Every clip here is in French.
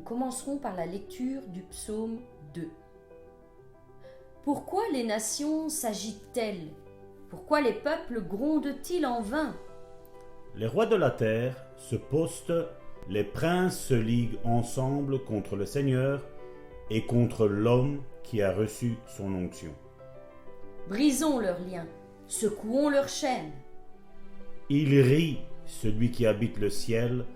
commencerons par la lecture du psaume 2. Pourquoi les nations s'agitent-elles? Pourquoi les peuples grondent-ils en vain? Les rois de la terre se postent, les princes se liguent ensemble contre le Seigneur et contre l'homme qui a reçu son onction. Brisons leurs liens, secouons leurs chaînes. Il rit, celui qui habite le ciel,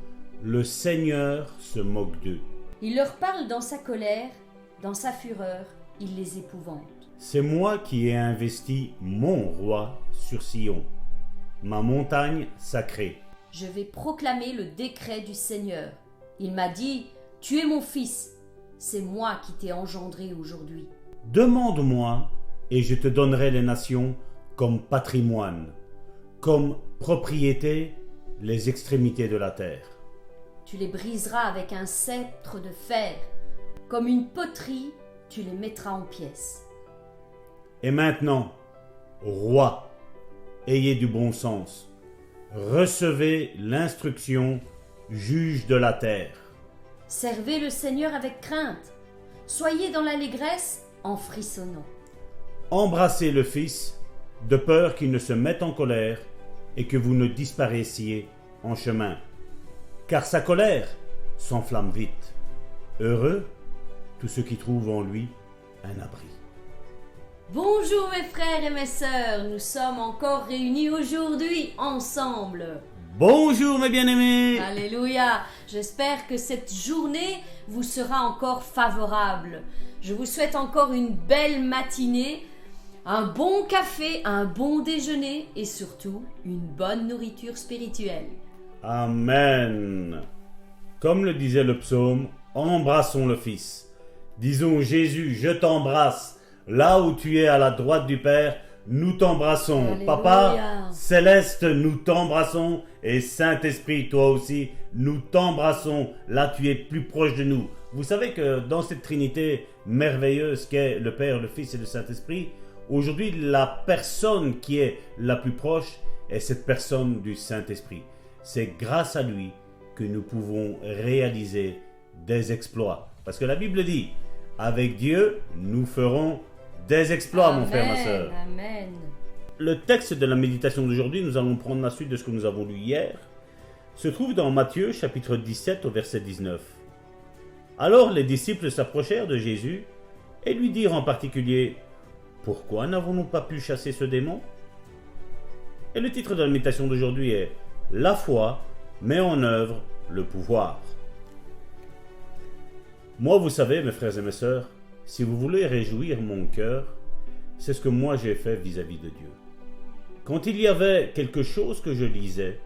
le Seigneur se moque d'eux. Il leur parle dans sa colère, dans sa fureur, il les épouvante. C'est moi qui ai investi mon roi sur Sion, ma montagne sacrée. Je vais proclamer le décret du Seigneur. Il m'a dit, tu es mon fils, c'est moi qui t'ai engendré aujourd'hui. Demande-moi, et je te donnerai les nations comme patrimoine, comme propriété, les extrémités de la terre. Tu les briseras avec un sceptre de fer, comme une poterie, tu les mettras en pièces. Et maintenant, rois, ayez du bon sens, recevez l'instruction, juge de la terre. Servez le Seigneur avec crainte, soyez dans l'allégresse en frissonnant. Embrassez le Fils, de peur qu'il ne se mette en colère et que vous ne disparaissiez en chemin. Car sa colère s'enflamme vite. Heureux tous ceux qui trouvent en lui un abri. Bonjour mes frères et mes sœurs, nous sommes encore réunis aujourd'hui ensemble. Bonjour mes bien-aimés. Alléluia, j'espère que cette journée vous sera encore favorable. Je vous souhaite encore une belle matinée, un bon café, un bon déjeuner et surtout une bonne nourriture spirituelle. Amen. Comme le disait le psaume, embrassons le Fils. Disons Jésus, je t'embrasse. Là où tu es à la droite du Père, nous t'embrassons. Alléluia. Papa Céleste, nous t'embrassons. Et Saint-Esprit, toi aussi, nous t'embrassons. Là, tu es plus proche de nous. Vous savez que dans cette Trinité merveilleuse qu'est le Père, le Fils et le Saint-Esprit, aujourd'hui, la personne qui est la plus proche est cette personne du Saint-Esprit. C'est grâce à lui que nous pouvons réaliser des exploits. Parce que la Bible dit, avec Dieu, nous ferons des exploits, Amen, mon frère, ma soeur. Amen. Le texte de la méditation d'aujourd'hui, nous allons prendre la suite de ce que nous avons lu hier, se trouve dans Matthieu, chapitre 17, au verset 19. Alors les disciples s'approchèrent de Jésus et lui dirent en particulier, « Pourquoi n'avons-nous pas pu chasser ce démon ?» Et le titre de la méditation d'aujourd'hui est « La foi met en œuvre le pouvoir ». Moi, vous savez, mes frères et mes sœurs, si vous voulez réjouir mon cœur, c'est ce que moi j'ai fait vis-à-vis de Dieu. Quand il y avait quelque chose que je lisais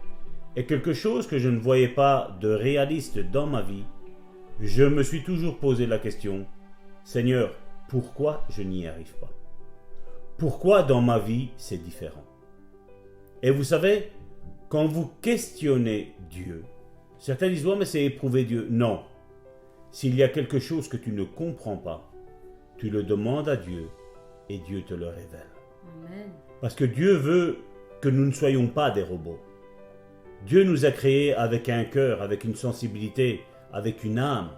et quelque chose que je ne voyais pas de réaliste dans ma vie, je me suis toujours posé la question, Seigneur, pourquoi je n'y arrive pas? Pourquoi dans ma vie c'est différent? Et vous savez, quand vous questionnez Dieu, certains disent, mais c'est éprouver Dieu. Non. S'il y a quelque chose que tu ne comprends pas, tu le demandes à Dieu et Dieu te le révèle. Amen. Parce que Dieu veut que nous ne soyons pas des robots. Dieu nous a créés avec un cœur, avec une sensibilité, avec une âme,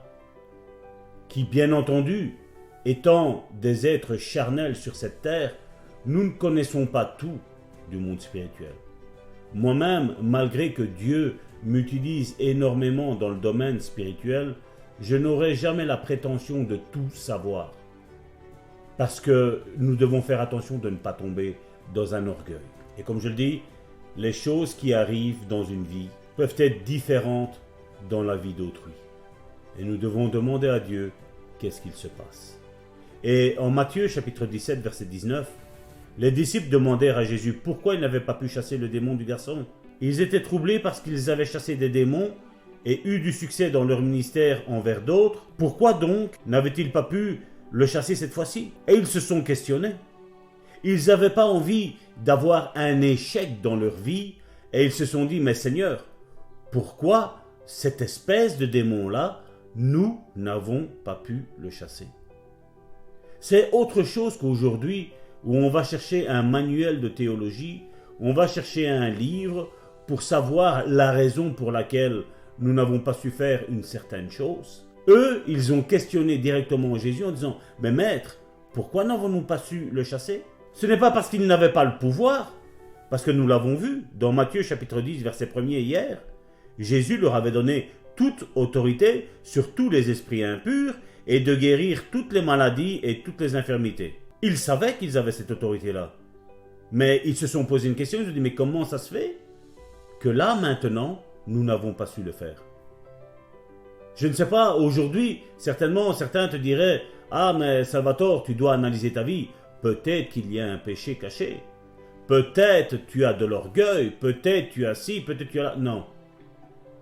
qui, bien entendu, étant des êtres charnels sur cette terre, nous ne connaissons pas tout du monde spirituel. Moi-même, malgré que Dieu m'utilise énormément dans le domaine spirituel, je n'aurai jamais la prétention de tout savoir. Parce que nous devons faire attention de ne pas tomber dans un orgueil. Et comme je le dis, les choses qui arrivent dans une vie peuvent être différentes dans la vie d'autrui. Et nous devons demander à Dieu qu'est-ce qu'il se passe. Et en Matthieu chapitre 17 verset 19, les disciples demandèrent à Jésus pourquoi ils n'avaient pas pu chasser le démon du garçon. Ils étaient troublés parce qu'ils avaient chassé des démons et eu du succès dans leur ministère envers d'autres. Pourquoi donc n'avaient-ils pas pu le chasser cette fois-ci? Et ils se sont questionnés. Ils n'avaient pas envie d'avoir un échec dans leur vie et ils se sont dit, mais Seigneur, pourquoi cette espèce de démon-là, nous n'avons pas pu le chasser? C'est autre chose qu'aujourd'hui où on va chercher un manuel de théologie, on va chercher un livre pour savoir la raison pour laquelle nous n'avons pas su faire une certaine chose. eux, ils ont questionné directement Jésus en disant « Mais maître, pourquoi n'avons-nous pas su le chasser ?» Ce n'est pas parce qu'ils n'avaient pas le pouvoir, parce que nous l'avons vu dans Matthieu chapitre 10, verset 1er hier. Jésus leur avait donné toute autorité sur tous les esprits impurs et de guérir toutes les maladies et toutes les infirmités. Ils savaient qu'ils avaient cette autorité-là. Mais ils se sont posé une question, ils se sont dit « Mais comment ça se fait que là, maintenant, nous n'avons pas su le faire ?» Je ne sais pas, aujourd'hui, certainement, certains te diraient « Ah, mais Salvatore, tu dois analyser ta vie. Peut-être qu'il y a un péché caché. Peut-être tu as de l'orgueil. Peut-être tu as ci, peut-être tu as là. » Non.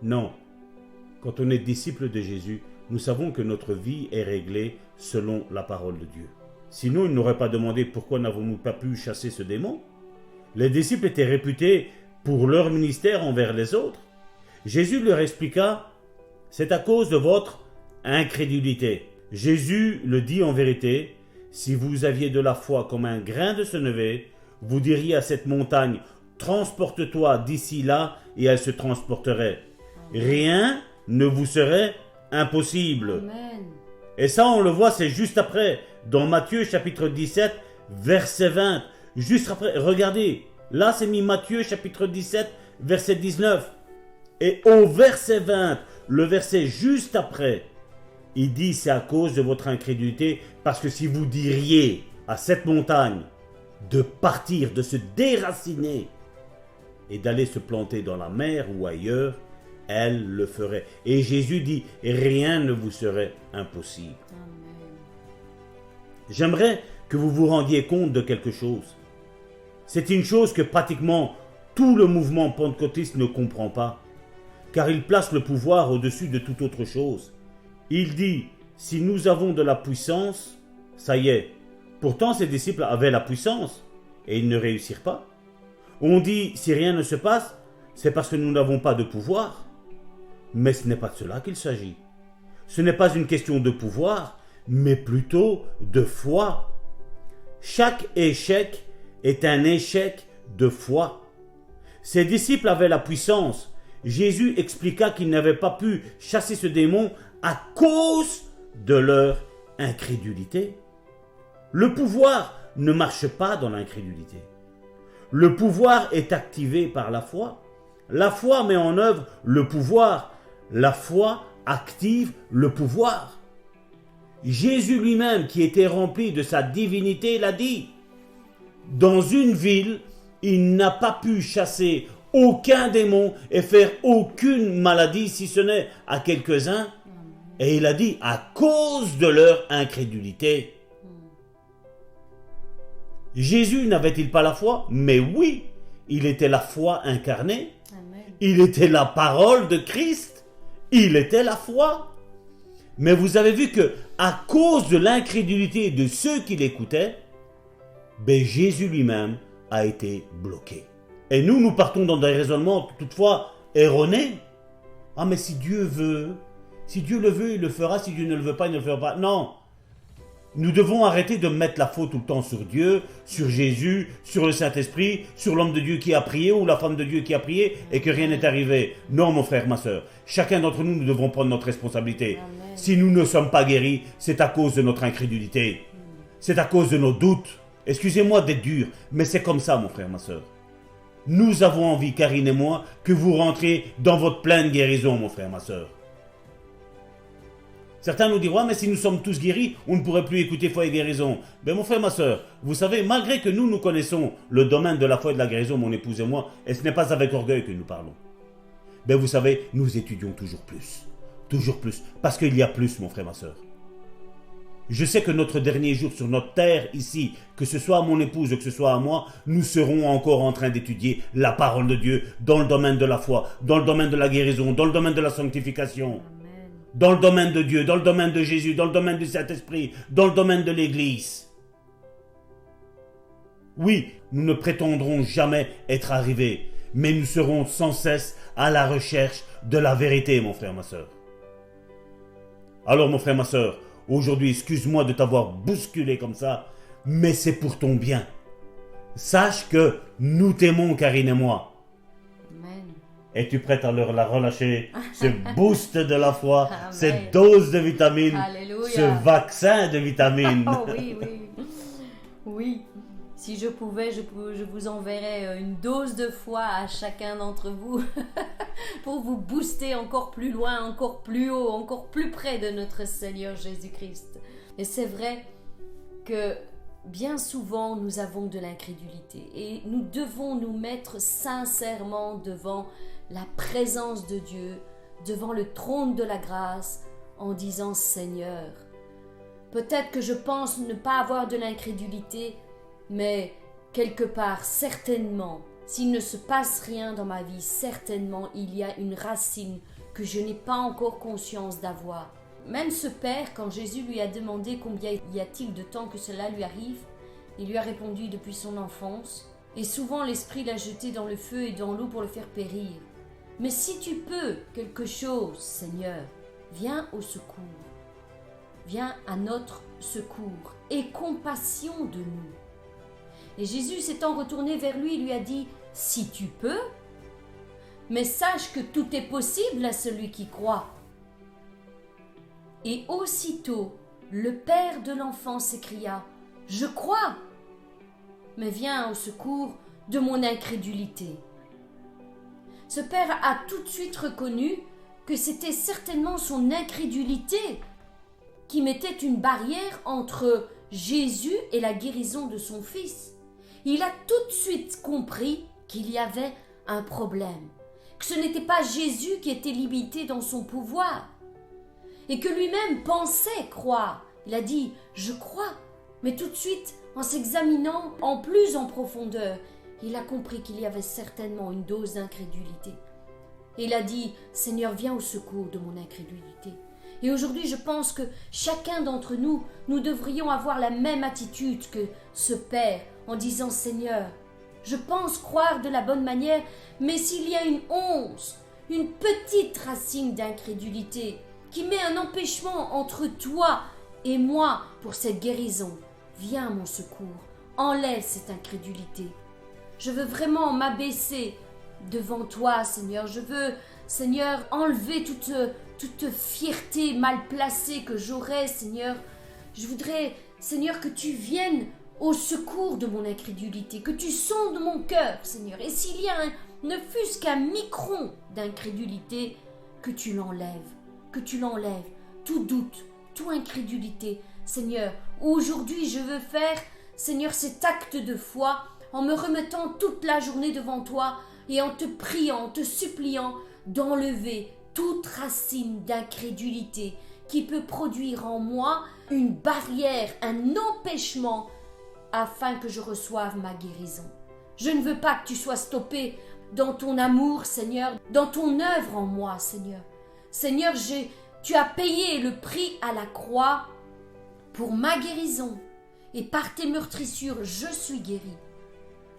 Non. Quand on est disciple de Jésus, nous savons que notre vie est réglée selon la parole de Dieu. Sinon, il n'aurait pas demandé pourquoi n'avons-nous pas pu chasser ce démon. Les disciples étaient réputés pour leur ministère envers les autres. Jésus leur expliqua « C'est à cause de votre incrédulité. » Jésus le dit en vérité, « Si vous aviez de la foi comme un grain de sénévé, vous diriez à cette montagne, transporte-toi d'ici là, et elle se transporterait. Rien ne vous serait impossible. » Amen. Et ça, on le voit, c'est juste après, dans Matthieu chapitre 17, verset 20. Juste après, regardez, là c'est mis Matthieu chapitre 17, verset 19. Et au verset 20, le verset juste après, il dit c'est à cause de votre incrédulité, parce que si vous diriez à cette montagne de partir, de se déraciner et d'aller se planter dans la mer ou ailleurs, elle le ferait. Et Jésus dit, rien ne vous serait impossible. Amen. J'aimerais que vous vous rendiez compte de quelque chose. C'est une chose que pratiquement tout le mouvement pentecôtiste ne comprend pas, car il place le pouvoir au-dessus de toute autre chose. Il dit, si nous avons de la puissance, ça y est. Pourtant, ses disciples avaient la puissance, et ils ne réussirent pas. On dit, si rien ne se passe, c'est parce que nous n'avons pas de pouvoir. Mais ce n'est pas de cela qu'il s'agit. Ce n'est pas une question de pouvoir, mais plutôt de foi. Chaque échec est un échec de foi. Ses disciples avaient la puissance. Jésus expliqua qu'ils n'avaient pas pu chasser ce démon à cause de leur incrédulité. Le pouvoir ne marche pas dans l'incrédulité. Le pouvoir est activé par la foi. La foi met en œuvre le pouvoir. La foi active le pouvoir. Jésus lui-même, qui était rempli de sa divinité, l'a dit. Dans une ville, il n'a pas pu chasser aucun démon et faire aucune maladie, si ce n'est à quelques-uns. Et il a dit, à cause de leur incrédulité. Jésus n'avait-il pas la foi? Mais oui, il était la foi incarnée. Amen. Il était la parole de Christ. Il était la foi. Mais vous avez vu que à cause de l'incrédulité de ceux qui l'écoutaient, Jésus lui-même a été bloqué. Et nous partons dans des raisonnements toutefois erronés. Ah, mais si Dieu veut, si Dieu le veut, il le fera. Si Dieu ne le veut pas, il ne le fera pas. Non. Nous devons arrêter de mettre la faute tout le temps sur Dieu, sur Jésus, sur le Saint-Esprit, sur l'homme de Dieu qui a prié ou la femme de Dieu qui a prié et que rien n'est arrivé. Non, mon frère, ma soeur. Chacun d'entre nous, nous devons prendre notre responsabilité. Amen. Si nous ne sommes pas guéris, c'est à cause de notre incrédulité. C'est à cause de nos doutes. Excusez-moi d'être dur, mais c'est comme ça, mon frère, ma soeur. Nous avons envie, Karine et moi, que vous rentriez dans votre pleine guérison, mon frère, ma soeur. Certains nous diront, mais si nous sommes tous guéris, on ne pourrait plus écouter foi et guérison. Mon frère, ma soeur, vous savez, malgré que nous connaissons le domaine de la foi et de la guérison, mon épouse et moi, et ce n'est pas avec orgueil que nous parlons. Vous savez, nous étudions toujours plus, parce qu'il y a plus, mon frère, ma soeur. Je sais que notre dernier jour sur notre terre ici, que ce soit à mon épouse ou que ce soit à moi, nous serons encore en train d'étudier la parole de Dieu dans le domaine de la foi, dans le domaine de la guérison, dans le domaine de la sanctification. Dans le domaine de Dieu, dans le domaine de Jésus, dans le domaine du Saint-Esprit, dans le domaine de l'Église. Oui, nous ne prétendrons jamais être arrivés, mais nous serons sans cesse à la recherche de la vérité, mon frère, ma soeur. Alors, mon frère, ma soeur, aujourd'hui, excuse-moi de t'avoir bousculé comme ça, mais c'est pour ton bien. Sache que nous t'aimons, Karine et moi. Amen. Es-tu prête à leur la relâcher? Ce boost de la foi, Amen. cette dose de vitamines, Alléluia. ce vaccin de vitamines. Oh oui, oui. Oui. Si je pouvais, je vous enverrais une dose de foi à chacun d'entre vous pour vous booster encore plus loin, encore plus haut, encore plus près de notre Seigneur Jésus-Christ. Et c'est vrai que bien souvent, nous avons de l'incrédulité et nous devons nous mettre sincèrement devant la présence de Dieu, devant le trône de la grâce, en disant « Seigneur, peut-être que je pense ne pas avoir de l'incrédulité, mais quelque part, certainement, s'il ne se passe rien dans ma vie, certainement il y a une racine que je n'ai pas encore conscience d'avoir. » Même ce père, quand Jésus lui a demandé combien y a-t-il de temps que cela lui arrive, il lui a répondu depuis son enfance. Et souvent l'esprit l'a jeté dans le feu et dans l'eau pour le faire périr. Mais si tu peux quelque chose, Seigneur, viens au secours. Viens à notre secours. Aie compassion de nous. Et Jésus s'étant retourné vers lui, lui a dit, si tu peux, mais sache que tout est possible à celui qui croit. Et aussitôt, le père de l'enfant s'écria, « Je crois, mais viens au secours de mon incrédulité. » Ce père a tout de suite reconnu que c'était certainement son incrédulité qui mettait une barrière entre Jésus et la guérison de son fils. Il a tout de suite compris qu'il y avait un problème, que ce n'était pas Jésus qui était limité dans son pouvoir, et que lui-même pensait croire. Il a dit « je crois », mais tout de suite, en s'examinant en plus en profondeur, il a compris qu'il y avait certainement une dose d'incrédulité. Et il a dit « Seigneur, viens au secours de mon incrédulité ». Et aujourd'hui, je pense que chacun d'entre nous, nous devrions avoir la même attitude que ce Père, en disant « Seigneur, je pense croire de la bonne manière, mais s'il y a une once, une petite racine d'incrédulité, qui met un empêchement entre toi et moi pour cette guérison, viens à mon secours, enlève cette incrédulité. Je veux vraiment m'abaisser devant toi, Seigneur. Je veux, Seigneur, enlever toute fierté mal placée que j'aurais, Seigneur. Je voudrais, Seigneur, que tu viennes au secours de mon incrédulité, que tu sondes mon cœur, Seigneur. Et s'il y a ne fût-ce qu'un micron d'incrédulité, que tu l'enlèves. Que tu l'enlèves, tout doute, toute incrédulité. Seigneur, aujourd'hui je veux faire, Seigneur, cet acte de foi en me remettant toute la journée devant toi et en te priant, en te suppliant d'enlever toute racine d'incrédulité qui peut produire en moi une barrière, un empêchement afin que je reçoive ma guérison. Je ne veux pas que tu sois stoppé dans ton amour, Seigneur, dans ton œuvre en moi, Seigneur. Seigneur, tu as payé le prix à la croix pour ma guérison. Et par tes meurtrissures, je suis guéri.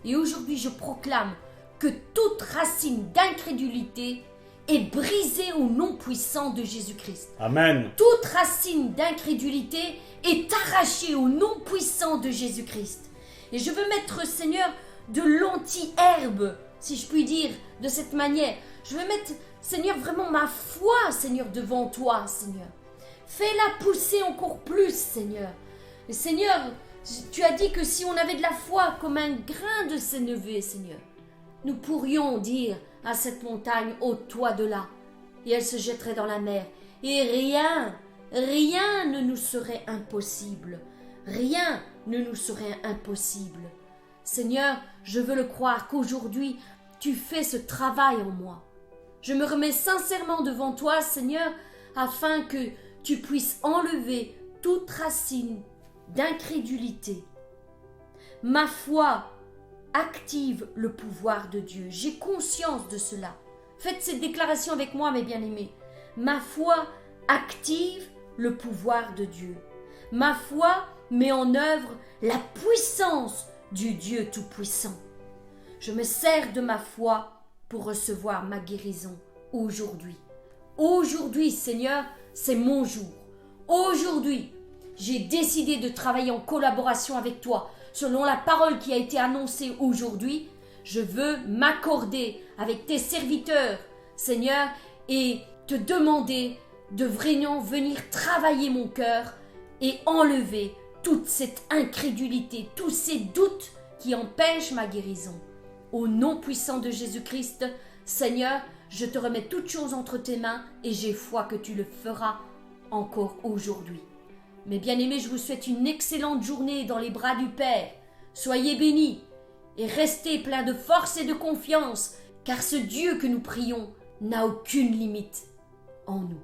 Et aujourd'hui, je proclame que toute racine d'incrédulité est brisée au nom puissant de Jésus-Christ. Amen. Toute racine d'incrédulité est arrachée au nom puissant de Jésus-Christ. Et je veux mettre, Seigneur, de l'anti-herbe, si je puis dire, de cette manière. Je veux mettre, Seigneur, vraiment ma foi, Seigneur, devant toi, Seigneur. Fais-la pousser encore plus, Seigneur. Et Seigneur, tu as dit que si on avait de la foi comme un grain de sénévé, Seigneur, nous pourrions dire à cette montagne, ôte-toi de là, et elle se jetterait dans la mer. Et rien ne nous serait impossible. Rien ne nous serait impossible. Seigneur, je veux le croire qu'aujourd'hui, tu fais ce travail en moi. Je me remets sincèrement devant toi, Seigneur, afin que tu puisses enlever toute racine d'incrédulité. Ma foi active le pouvoir de Dieu. J'ai conscience de cela. Faites cette déclaration avec moi, mes bien-aimés. Ma foi active le pouvoir de Dieu. Ma foi met en œuvre la puissance du Dieu Tout-Puissant. Je me sers de ma foi pour recevoir ma guérison aujourd'hui. Aujourd'hui, Seigneur, c'est mon jour. Aujourd'hui, j'ai décidé de travailler en collaboration avec toi. Selon la parole qui a été annoncée aujourd'hui, je veux m'accorder avec tes serviteurs Seigneur, et te demander de vraiment venir travailler mon cœur et enlever toute cette incrédulité, tous ces doutes qui empêchent ma guérison. Au nom puissant de Jésus-Christ, Seigneur, je te remets toutes choses entre tes mains et j'ai foi que tu le feras encore aujourd'hui. Mes bien-aimés, je vous souhaite une excellente journée dans les bras du Père. Soyez bénis et restez pleins de force et de confiance, car ce Dieu que nous prions n'a aucune limite en nous.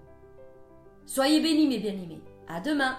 Soyez bénis, mes bien-aimés. À demain.